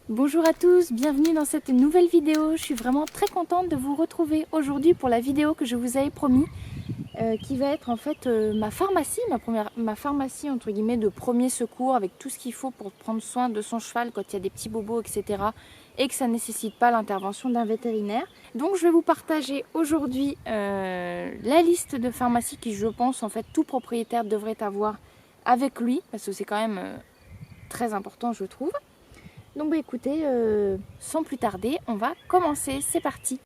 Bonjour à tous, bienvenue dans cette nouvelle vidéo. Je suis vraiment très contente de vous retrouver aujourd'hui pour la vidéo que je vous avais promis, qui va être en fait ma pharmacie, ma pharmacie entre guillemets de premier secours avec tout ce qu'il faut pour prendre soin de son cheval quand il y a des petits bobos, etc. et que ça ne nécessite pas l'intervention d'un vétérinaire. Donc je vais vous partager aujourd'hui la liste de pharmacies qui, je pense, en fait tout propriétaire devrait avoir avec lui, parce que c'est quand même très important, je trouve. Donc bah écoutez, sans plus tarder, on va commencer, c'est parti.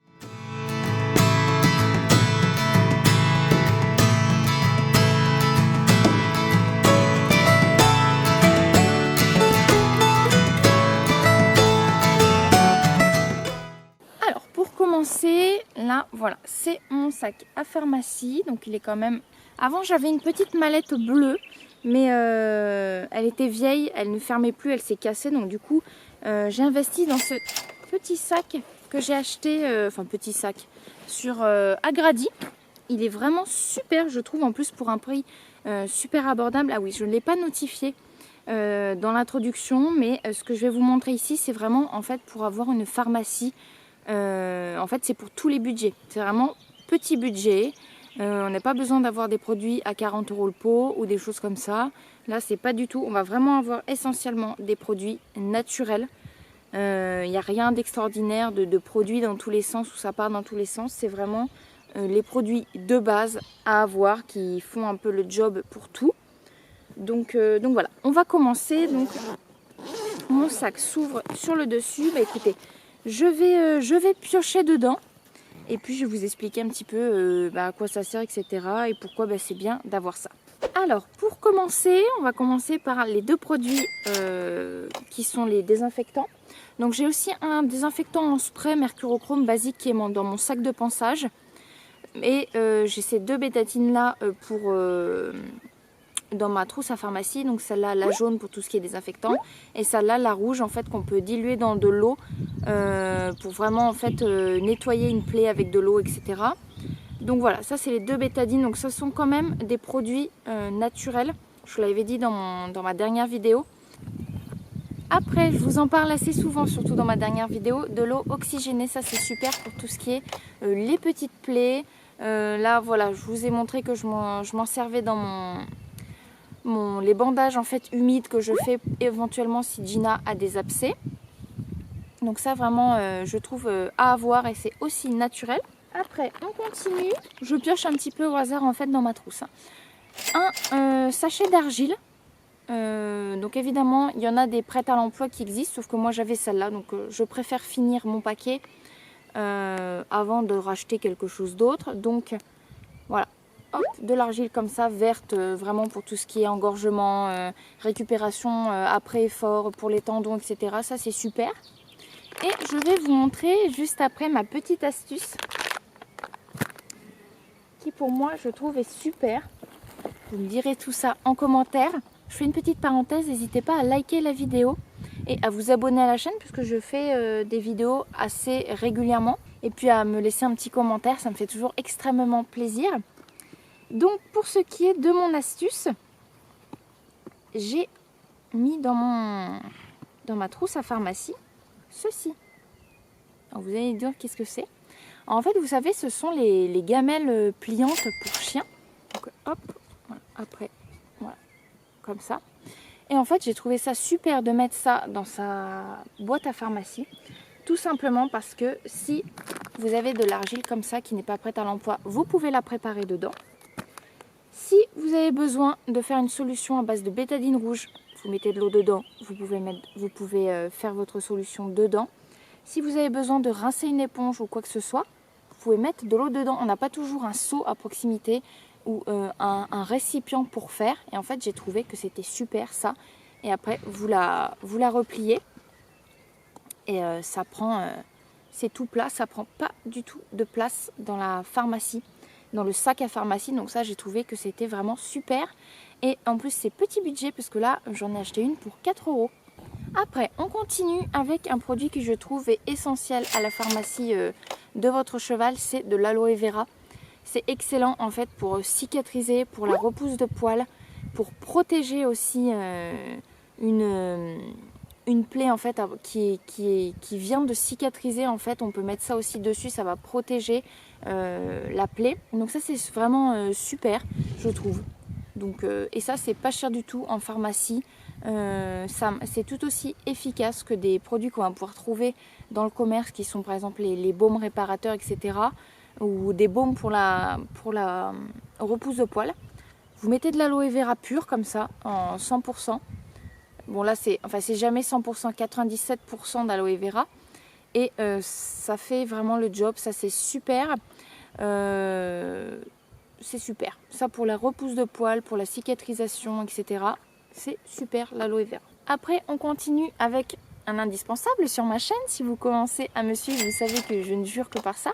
Alors pour commencer, là voilà, c'est mon sac à pharmacie, donc il est quand même... Avant j'avais une petite mallette bleue, mais elle était vieille, elle ne fermait plus, elle s'est cassée, donc du coup j'ai investi dans ce petit sac que j'ai acheté, enfin petit sac, sur Agradi. Il est vraiment super, je trouve, en plus pour un prix super abordable. Ah oui, je ne l'ai pas notifié dans l'introduction, mais ce que je vais vous montrer ici, c'est vraiment en fait pour avoir une pharmacie. En fait, c'est pour tous les budgets. C'est vraiment petit budget. On n'a pas besoin d'avoir des produits à 40 € le pot ou des choses comme ça. Là, c'est pas du tout. On va vraiment avoir essentiellement des produits naturels. Il n'y a rien d'extraordinaire, de produits dans tous les sens, où ça part dans tous les sens. C'est vraiment les produits de base à avoir qui font un peu le job pour tout. Donc voilà, on va commencer. Donc, mon sac s'ouvre sur le dessus. Bah écoutez, je vais piocher dedans. Et puis je vais vous expliquer un petit peu à quoi ça sert, etc. Et pourquoi c'est bien d'avoir ça. Alors pour commencer, on va commencer par les deux produits qui sont les désinfectants. Donc j'ai aussi un désinfectant en spray mercurochrome basique qui est dans mon sac de pansage. Et j'ai ces deux bétatines là pour... dans ma trousse à pharmacie, donc celle-là la jaune pour tout ce qui est désinfectant et celle-là la rouge en fait qu'on peut diluer dans de l'eau pour vraiment en fait nettoyer une plaie avec de l'eau, etc. Donc voilà, ça c'est les deux bétadines, donc ce sont quand même des produits naturels, je vous l'avais dit dans ma dernière vidéo. Après, je vous en parle assez souvent, surtout dans ma dernière vidéo, de l'eau oxygénée, ça c'est super pour tout ce qui est les petites plaies. Là voilà, je vous ai montré que je m'en servais dans les bandages en fait humides que je fais éventuellement si Gina a des abcès. Donc ça vraiment je trouve à avoir et c'est aussi naturel. Après on continue, je pioche un petit peu au hasard en fait dans ma trousse. Un sachet d'argile. Donc évidemment il y en a des prêtes à l'emploi qui existent, sauf que moi j'avais celle-là, donc je préfère finir mon paquet avant de racheter quelque chose d'autre. Donc voilà. Hop, de l'argile comme ça, verte, vraiment pour tout ce qui est engorgement, récupération après effort, pour les tendons, etc. Ça, c'est super. Et je vais vous montrer juste après ma petite astuce qui, pour moi, je trouve est super. Vous me direz tout ça en commentaire. Je fais une petite parenthèse, n'hésitez pas à liker la vidéo et à vous abonner à la chaîne puisque je fais des vidéos assez régulièrement. Et puis à me laisser un petit commentaire, ça me fait toujours extrêmement plaisir. Donc pour ce qui est de mon astuce, j'ai mis dans ma trousse à pharmacie ceci. Alors vous allez me dire qu'est-ce que c'est. En fait vous savez ce sont les gamelles pliantes pour chiens. Donc hop, voilà, après, voilà, comme ça. Et en fait j'ai trouvé ça super de mettre ça dans sa boîte à pharmacie. Tout simplement parce que si vous avez de l'argile comme ça qui n'est pas prête à l'emploi, vous pouvez la préparer dedans. Si vous avez besoin de faire une solution à base de bétadine rouge, vous mettez de l'eau dedans, vous pouvez faire votre solution dedans. Si vous avez besoin de rincer une éponge ou quoi que ce soit, vous pouvez mettre de l'eau dedans. On n'a pas toujours un seau à proximité ou un récipient pour faire. Et en fait, j'ai trouvé que c'était super ça. Et après, vous la repliez. Et ça prend, c'est tout plat, ça prend pas du tout de place dans la pharmacie. Dans le sac à pharmacie, donc ça j'ai trouvé que c'était vraiment super et en plus c'est petit budget parce que là j'en ai acheté une pour 4 €. Après on continue avec un produit que je trouve est essentiel à la pharmacie de votre cheval, c'est de l'aloe vera. C'est excellent en fait pour cicatriser, pour la repousse de poils, pour protéger aussi une une plaie en fait qui vient de cicatriser, en fait on peut mettre ça aussi dessus, ça va protéger la plaie. Donc ça c'est vraiment super, je trouve. Donc, et ça c'est pas cher du tout en pharmacie. C'est tout aussi efficace que des produits qu'on va pouvoir trouver dans le commerce, qui sont par exemple les baumes réparateurs, etc. Ou des baumes pour la repousse de poils. Vous mettez de l'aloe vera pur comme ça, en 100%. Bon là c'est jamais 100%, 97% d'aloe vera. Et ça fait vraiment le job, ça c'est super. C'est super. Ça pour la repousse de poils, pour la cicatrisation, etc. C'est super l'aloe vera. Après on continue avec un indispensable sur ma chaîne. Si vous commencez à me suivre, vous savez que je ne jure que par ça.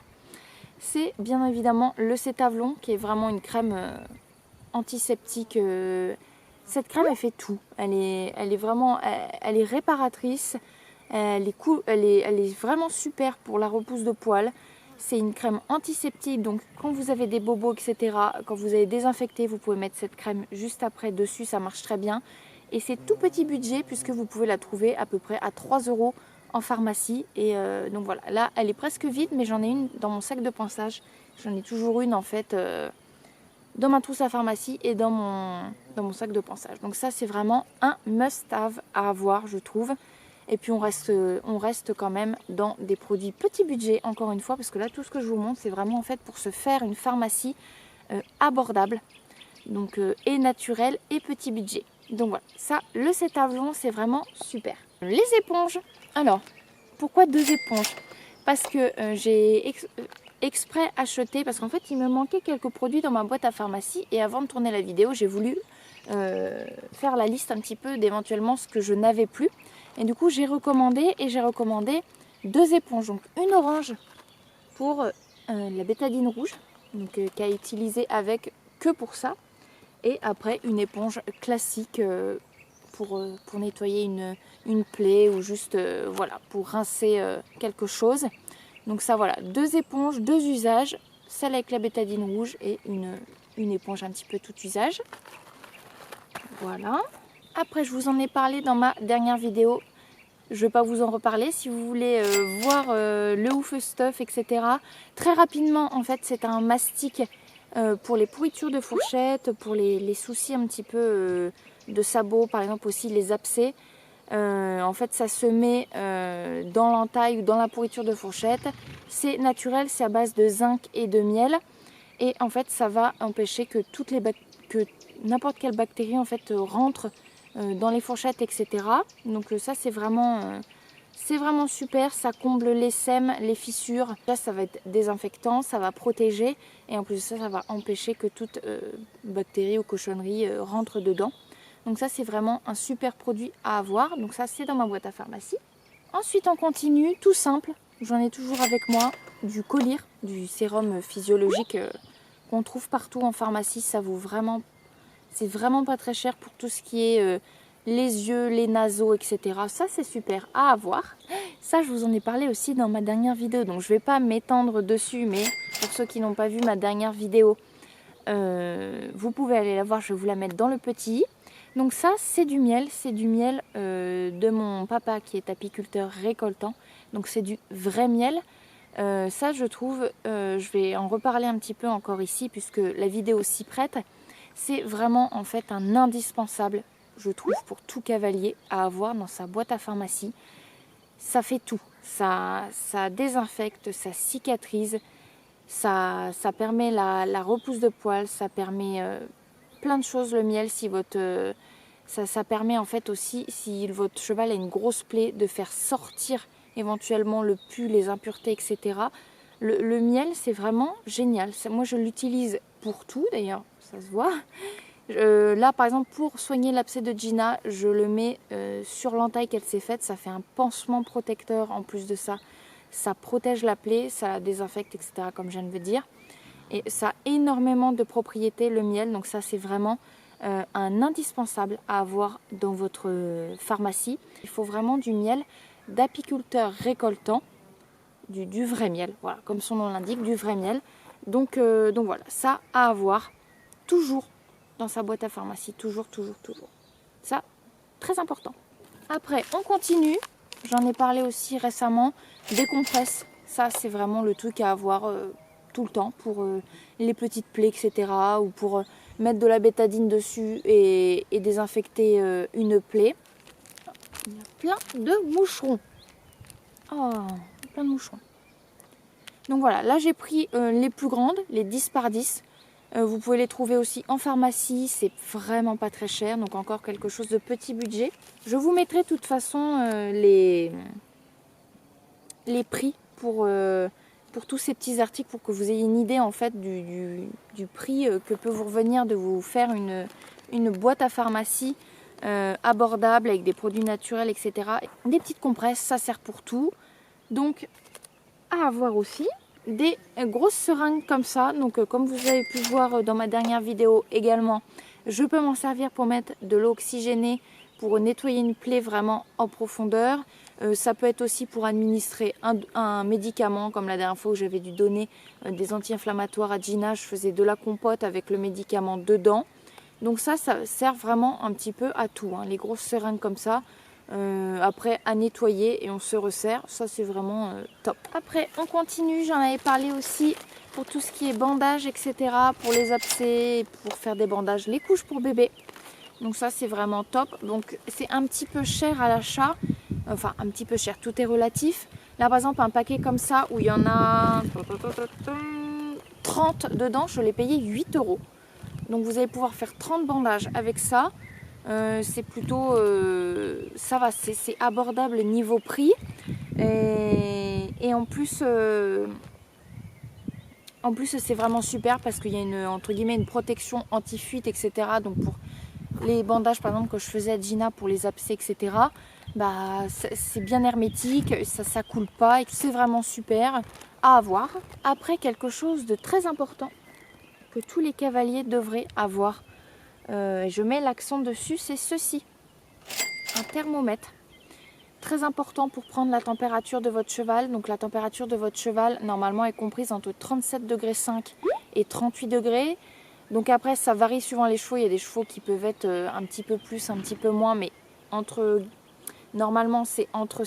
C'est bien évidemment le Cétavlon, qui est vraiment une crème antiseptique. Cette crème elle fait tout. Elle est vraiment, elle est réparatrice. Elle est vraiment super pour la repousse de poils. C'est une crème antiseptique, donc quand vous avez des bobos, etc., quand vous avez désinfecté, vous pouvez mettre cette crème juste après dessus, ça marche très bien. Et c'est tout petit budget puisque vous pouvez la trouver à peu près à 3 € en pharmacie. Et donc voilà, là elle est presque vide, mais j'en ai une dans mon sac de ponçage. J'en ai toujours une en fait dans ma trousse à pharmacie et dans mon sac de ponçage. Donc ça c'est vraiment un must-have à avoir, je trouve. Et puis on reste quand même dans des produits petit budget, encore une fois, parce que là tout ce que je vous montre c'est vraiment en fait pour se faire une pharmacie abordable, donc et naturelle et petit budget. Donc voilà, ça, le Cétavlon c'est vraiment super. Les éponges, alors pourquoi 2 éponges? Parce que j'ai exprès acheté, parce qu'en fait il me manquait quelques produits dans ma boîte à pharmacie, et avant de tourner la vidéo j'ai voulu faire la liste un petit peu d'éventuellement ce que je n'avais plus. Et du coup j'ai recommandé 2 éponges, donc une orange pour la bétadine rouge, donc qu'à utiliser avec que pour ça, et après une éponge classique pour nettoyer une plaie ou juste voilà, pour rincer quelque chose. Donc ça voilà, 2 éponges, 2 usages, celle avec la bétadine rouge et une éponge un petit peu tout usage. Voilà. Après, je vous en ai parlé dans ma dernière vidéo. Je ne vais pas vous en reparler. Si vous voulez voir le Ouf Stuff, etc. Très rapidement, en fait, c'est un mastic pour les pourritures de fourchettes, pour les soucis un petit peu de sabots, par exemple aussi les abcès. En fait, ça se met dans l'entaille ou dans la pourriture de fourchette. C'est naturel, c'est à base de zinc et de miel. Et en fait, ça va empêcher que n'importe quelle bactérie en fait rentre dans les fourchettes, etc. Donc ça c'est vraiment super, ça comble les sèmes, les fissures. Là ça va être désinfectant, ça va protéger, et en plus de ça, ça va empêcher que toute bactérie ou cochonnerie rentre dedans. Donc ça c'est vraiment un super produit à avoir. Donc ça c'est dans ma boîte à pharmacie. Ensuite on continue, tout simple, j'en ai toujours avec moi, du Collyre, du sérum physiologique qu'on trouve partout en pharmacie. Ça vaut vraiment, c'est vraiment pas très cher pour tout ce qui est les yeux, les naseaux, etc. Ça c'est super à avoir. Ça je vous en ai parlé aussi dans ma dernière vidéo, donc je vais pas m'étendre dessus, mais pour ceux qui n'ont pas vu ma dernière vidéo, vous pouvez aller la voir, je vais vous la mettre dans le petit i. Donc ça c'est du miel de mon papa qui est apiculteur récoltant, donc c'est du vrai miel. Ça je trouve, je vais en reparler un petit peu encore ici puisque la vidéo s'y prête. C'est vraiment en fait un indispensable, je trouve, pour tout cavalier à avoir dans sa boîte à pharmacie. Ça fait tout, ça désinfecte, ça cicatrise, ça permet la repousse de poils, ça permet plein de choses, le miel. Si ça permet en fait aussi, si votre cheval a une grosse plaie, de faire sortir éventuellement le pus, les impuretés, etc. Le miel c'est vraiment génial. Moi je l'utilise pour tout d'ailleurs, ça se voit. Là par exemple pour soigner l'abcès de Gina, je le mets sur l'entaille qu'elle s'est faite. Ça fait un pansement protecteur en plus de ça. Ça protège la plaie, ça la désinfecte, etc. comme je viens de vous dire. Et ça a énormément de propriétés le miel. Donc ça c'est vraiment un indispensable à avoir dans votre pharmacie. Il faut vraiment du miel d'apiculteur récoltant, du vrai miel. Voilà, comme son nom l'indique, du vrai miel. Donc voilà, ça à avoir toujours dans sa boîte à pharmacie, toujours. Ça, très important. Après, on continue. J'en ai parlé aussi récemment. Des compresses. Ça, c'est vraiment le truc à avoir tout le temps pour les petites plaies, etc. Ou pour mettre de la bétadine dessus et désinfecter une plaie. Il y a plein de moucherons. Oh, plein de moucherons. Donc voilà, là j'ai pris les plus grandes, les 10 par 10. Vous pouvez les trouver aussi en pharmacie, c'est vraiment pas très cher, donc encore quelque chose de petit budget. Je vous mettrai de toute façon les prix pour tous ces petits articles pour que vous ayez une idée en fait du prix que peut vous revenir de vous faire une boîte à pharmacie abordable avec des produits naturels, etc. Des petites compresses, ça sert pour tout. Donc à avoir aussi des grosses seringues comme ça. Donc comme vous avez pu voir dans ma dernière vidéo également, je peux m'en servir pour mettre de l'eau oxygénée pour nettoyer une plaie vraiment en profondeur. Ça peut être aussi pour administrer un médicament, comme la dernière fois où j'avais dû donner des anti-inflammatoires à Gina. Je faisais de la compote avec le médicament dedans. Donc ça sert vraiment un petit peu à tout, hein. Les grosses seringues comme ça. Après à nettoyer et on se resserre, ça c'est vraiment top. Après on continue, j'en avais parlé aussi pour tout ce qui est bandage, etc. Pour les abcès, pour faire des bandages, les couches pour bébé. Donc ça c'est vraiment top. Donc c'est un petit peu cher à l'achat, enfin un petit peu cher, tout est relatif. Là par exemple un paquet comme ça où il y en a 30 dedans, je l'ai payé 8 €. Donc vous allez pouvoir faire 30 bandages avec ça. C'est plutôt, ça va, c'est abordable niveau prix. Et en plus c'est vraiment super parce qu'il y a entre guillemets une protection anti-fuite, etc. Donc pour les bandages par exemple que je faisais à Gina pour les abcès, etc. Bah, c'est bien hermétique, ça coule pas et c'est vraiment super à avoir. Après, quelque chose de très important que tous les cavaliers devraient avoir, je mets l'accent dessus, c'est ceci, un thermomètre. Très important pour prendre la température de votre cheval. Donc la température de votre cheval normalement est comprise entre 37,5 degrés et 38 degrés. Donc après ça varie suivant les chevaux, il y a des chevaux qui peuvent être un petit peu plus, un petit peu moins, mais normalement c'est entre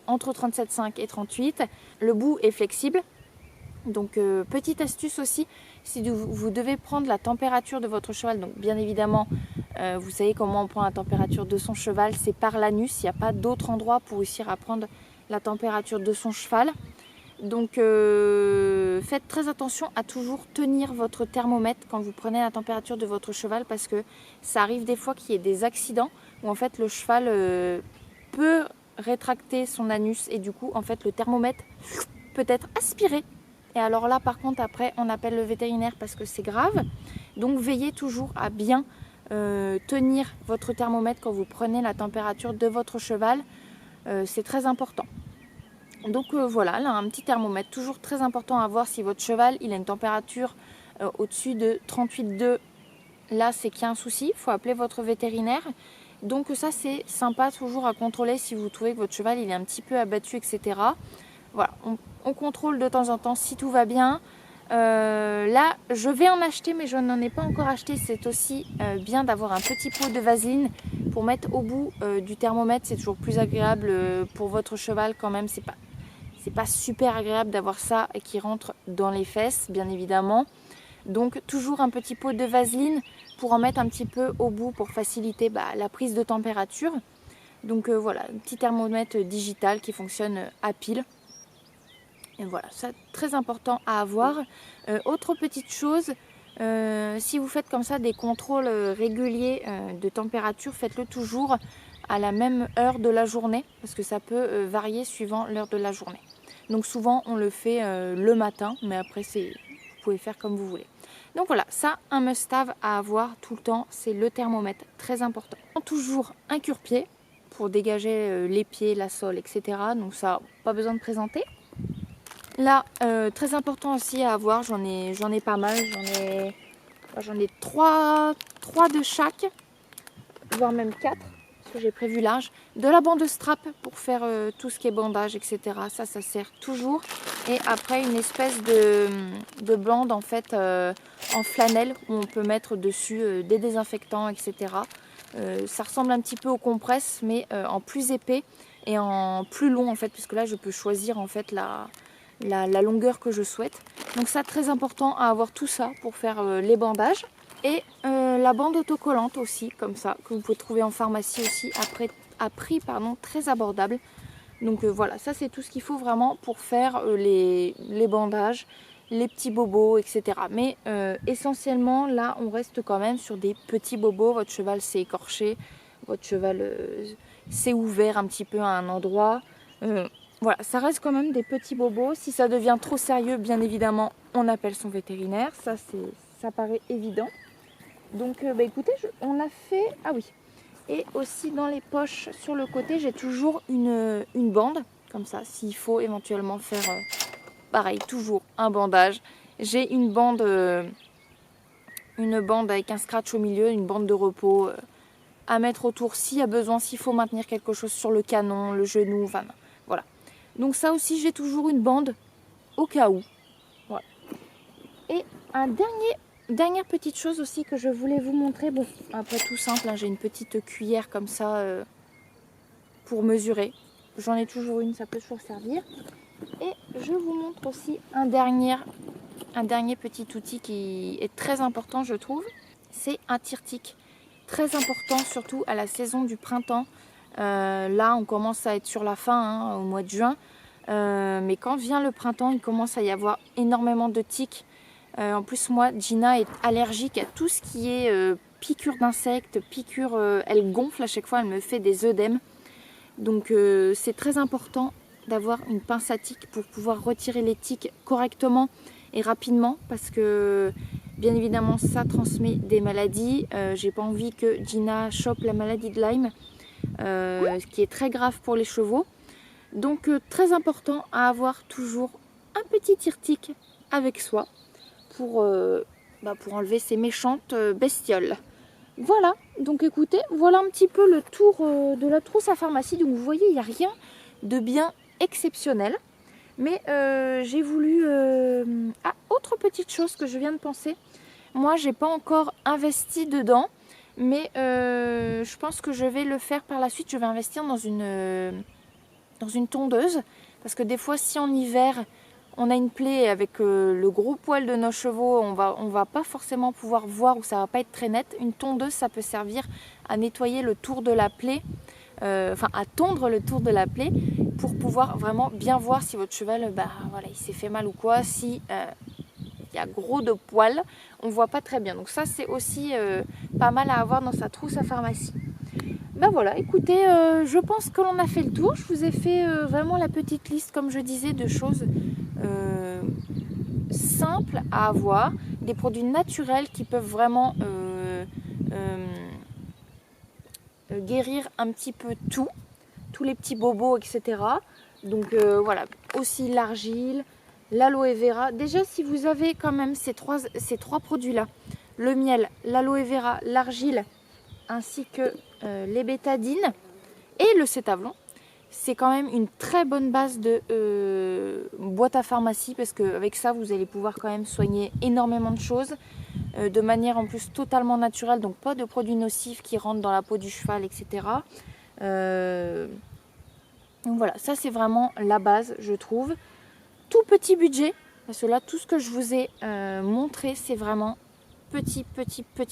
37,5 et 38. Le bout est flexible. Donc petite astuce aussi, si vous devez prendre la température de votre cheval, donc bien évidemment vous savez comment on prend la température de son cheval, c'est par l'anus, il n'y a pas d'autre endroit pour réussir à prendre la température de son cheval. Donc faites très attention à toujours tenir votre thermomètre quand vous prenez la température de votre cheval, parce que ça arrive des fois qu'il y ait des accidents où en fait le cheval peut rétracter son anus et du coup en fait le thermomètre peut être aspiré. Et alors là par contre après on appelle le vétérinaire parce que c'est grave. Donc veillez toujours à bien tenir votre thermomètre quand vous prenez la température de votre cheval. C'est très important. Donc voilà, là un petit thermomètre, toujours très important à voir si votre cheval il a une température au-dessus de 38,2. Là c'est qu'il y a un souci, il faut appeler votre vétérinaire. Donc ça c'est sympa toujours à contrôler si vous trouvez que votre cheval il est un petit peu abattu, etc. Voilà, on contrôle de temps en temps si tout va bien. Là je vais en acheter mais je n'en ai pas encore acheté. C'est aussi bien d'avoir un petit pot de vaseline pour mettre au bout du thermomètre. C'est toujours plus agréable pour votre cheval quand même. C'est pas super agréable d'avoir ça et qui rentre dans les fesses bien évidemment. Donc toujours un petit pot de vaseline pour en mettre un petit peu au bout pour faciliter la prise de température. Donc voilà, un petit thermomètre digital qui fonctionne à pile. Et voilà, c'est très important à avoir. Autre petite chose, si vous faites comme ça des contrôles réguliers de température, faites-le toujours à la même heure de la journée parce que ça peut varier suivant l'heure de la journée. Donc souvent on le fait le matin, mais après vous pouvez faire comme vous voulez. Donc voilà, ça un must-have à avoir tout le temps, c'est le thermomètre, très important. Toujours un cure-pied pour dégager les pieds, la sole, etc. Donc ça, pas besoin de présenter. Là, très important aussi à avoir, j'en ai pas mal, j'en ai 3 de chaque, voire même 4, parce que j'ai prévu large. De la bande strap pour faire tout ce qui est bandage, etc. Ça sert toujours. Et après une espèce de bande en fait en flanelle où on peut mettre dessus des désinfectants, etc. Ça ressemble un petit peu aux compresses, mais en plus épais et en plus long en fait, puisque là je peux choisir en fait la longueur que je souhaite. Donc ça, très important à avoir tout ça pour faire les bandages. Et la bande autocollante aussi, comme ça, que vous pouvez trouver en pharmacie aussi à prix très abordable. Donc voilà, ça c'est tout ce qu'il faut vraiment pour faire les bandages, les petits bobos, etc. Mais essentiellement, là, on reste quand même sur des petits bobos. Votre cheval s'est écorché, votre cheval s'est ouvert un petit peu à un endroit. Voilà, ça reste quand même des petits bobos. Si ça devient trop sérieux, bien évidemment, on appelle son vétérinaire. Ça paraît évident. Donc écoutez, on a fait... Ah oui. Et aussi dans les poches sur le côté, j'ai toujours une bande. Comme ça, s'il faut éventuellement faire pareil, toujours un bandage. J'ai une bande avec un scratch au milieu, une bande de repos à mettre autour s'il y a besoin, s'il faut maintenir quelque chose sur le canon, le genou, enfin voilà. Donc ça aussi, j'ai toujours une bande au cas où. Voilà. Et dernière petite chose aussi que je voulais vous montrer. Bon, après tout simple, hein, j'ai une petite cuillère comme ça pour mesurer. J'en ai toujours une, ça peut toujours servir. Et je vous montre aussi un dernier petit outil qui est très important, je trouve. C'est un tire-tique. Très important, surtout à la saison du printemps. Là, on commence à être sur la fin, hein, au mois de juin. Mais quand vient le printemps, il commence à y avoir énormément de tiques. En plus, moi, Gina est allergique à tout ce qui est piqûre d'insectes, elle gonfle à chaque fois, elle me fait des œdèmes. Donc c'est très important d'avoir une pince à tiques pour pouvoir retirer les tiques correctement et rapidement, parce que bien évidemment ça transmet des maladies. J'ai pas envie que Gina chope la maladie de Lyme, ce qui est très grave pour les chevaux. Donc très important à avoir toujours un petit tire-tique avec soi pour enlever ces méchantes bestioles. Voilà, donc écoutez, voilà un petit peu le tour de la trousse à pharmacie. Donc vous voyez, il n'y a rien de bien exceptionnel. Mais j'ai voulu... autre petite chose que je viens de penser. Moi, j'ai pas encore investi dedans. Mais je pense que je vais le faire par la suite. Je vais investir dans une tondeuse. Parce que des fois, si en hiver, on a une plaie avec le gros poil de nos chevaux, on va pas forcément pouvoir voir, ou ça va pas être très net. Une tondeuse, ça peut servir à nettoyer le tour de la plaie, à tondre le tour de la plaie, pour pouvoir vraiment bien voir si votre cheval, voilà, il s'est fait mal ou quoi. Si il y a gros de poils, on voit pas très bien. Donc ça, c'est aussi pas mal à avoir dans sa trousse à pharmacie. Ben voilà, écoutez, je pense que l'on a fait le tour. Je vous ai fait vraiment la petite liste, comme je disais, de choses simples à avoir, des produits naturels qui peuvent vraiment guérir un petit peu tous les petits bobos, etc. Donc voilà, aussi l'argile, l'aloe vera. Déjà, si vous avez quand même ces trois produits-là, le miel, l'aloe vera, l'argile, ainsi que les bétadines et le cétavlon, c'est quand même une très bonne base de boîte à pharmacie, parce qu'avec ça, vous allez pouvoir quand même soigner énormément de choses de manière en plus totalement naturelle, donc pas de produits nocifs qui rentrent dans la peau du cheval, etc. Donc voilà, ça c'est vraiment la base, je trouve. Tout petit budget, parce que là, tout ce que je vous ai montré, c'est vraiment petit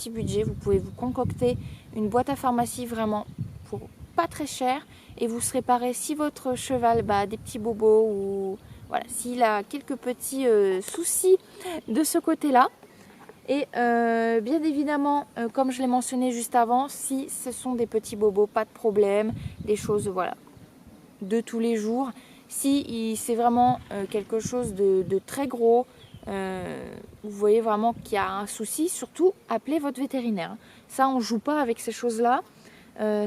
budget. Vous pouvez vous concocter une boîte à pharmacie vraiment pour pas très cher, et vous serez paré si votre cheval a des petits bobos, ou voilà, s'il a quelques petits soucis de ce côté-là. Et bien évidemment, comme je l'ai mentionné juste avant, si ce sont des petits bobos, pas de problème, des choses voilà de tous les jours. Si c'est vraiment quelque chose de très gros, vous voyez vraiment qu'il y a un souci, surtout appelez votre vétérinaire. Ça, on ne joue pas avec ces choses-là.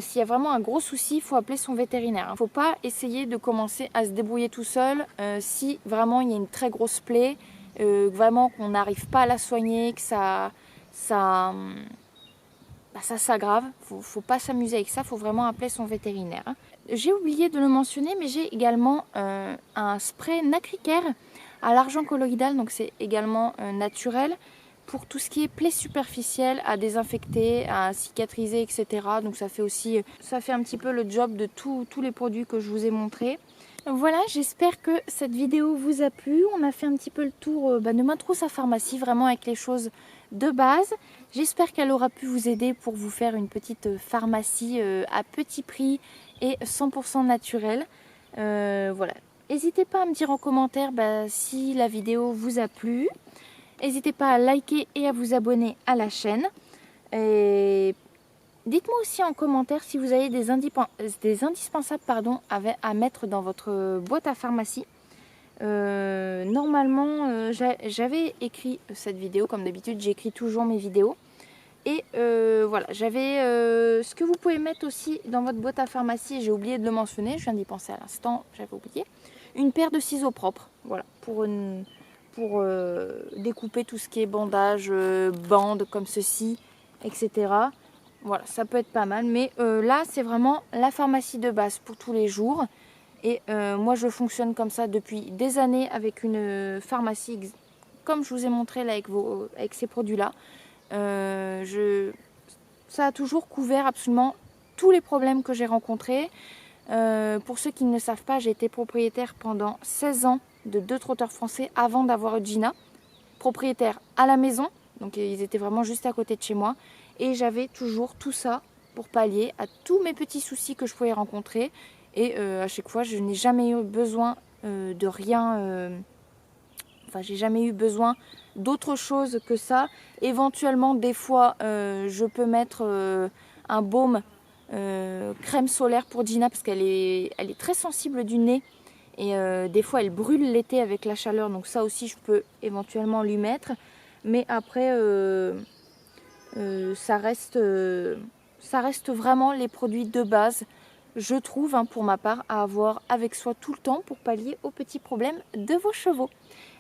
S'il y a vraiment un gros souci, il faut appeler son vétérinaire. Il ne faut pas essayer de commencer à se débrouiller tout seul si vraiment il y a une très grosse plaie, vraiment qu'on n'arrive pas à la soigner, que ça s'aggrave. Faut pas s'amuser avec ça, il faut vraiment appeler son vétérinaire. J'ai oublié de le mentionner, mais j'ai également un spray nacricaire à l'argent colloïdal, donc c'est également naturel. pour tout ce qui est plaies superficielles, à désinfecter, à cicatriser, etc. Donc ça fait un petit peu le job de tous les produits que je vous ai montrés. Voilà, j'espère que cette vidéo vous a plu. On a fait un petit peu le tour de ma trousse à pharmacie, vraiment avec les choses de base. J'espère qu'elle aura pu vous aider pour vous faire une petite pharmacie à petit prix et 100% naturelle. Voilà. N'hésitez pas à me dire en commentaire si la vidéo vous a plu. N'hésitez pas à liker et à vous abonner à la chaîne. Et dites-moi aussi en commentaire si vous avez des indispensables à mettre dans votre boîte à pharmacie. Normalement, j'avais écrit cette vidéo, comme d'habitude, j'écris toujours mes vidéos. Et voilà, j'avais ce que vous pouvez mettre aussi dans votre boîte à pharmacie, j'ai oublié de le mentionner, je viens d'y penser à l'instant, j'avais oublié. Une paire de ciseaux propres, voilà, pour découper tout ce qui est bandage, bandes comme ceci, etc. Voilà, ça peut être pas mal, mais là c'est vraiment la pharmacie de base pour tous les jours. Et moi je fonctionne comme ça depuis des années avec une pharmacie, comme je vous ai montré là avec ces produits-là. Ça a toujours couvert absolument tous les problèmes que j'ai rencontrés. Pour ceux qui ne le savent pas, j'ai été propriétaire pendant 16 ans de 2 trotteurs français avant d'avoir Gina. Propriétaire à la maison, donc ils étaient vraiment juste à côté de chez moi. Et j'avais toujours tout ça pour pallier à tous mes petits soucis que je pouvais rencontrer. Et à chaque fois, je n'ai jamais eu besoin de rien. Enfin, j'ai jamais eu besoin d'autre chose que ça. Éventuellement, des fois, je peux mettre un baume crème solaire pour Gina parce qu'elle est très sensible du nez. Et des fois, elle brûle l'été avec la chaleur. Donc ça aussi, je peux éventuellement lui mettre. Mais après, ça reste vraiment les produits de base, je trouve, pour ma part, à avoir avec soi tout le temps pour pallier aux petits problèmes de vos chevaux.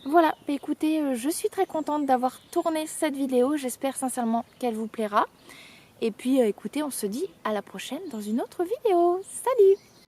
Voilà, écoutez, je suis très contente d'avoir tourné cette vidéo. J'espère sincèrement qu'elle vous plaira. Et puis, écoutez, on se dit à la prochaine dans une autre vidéo. Salut!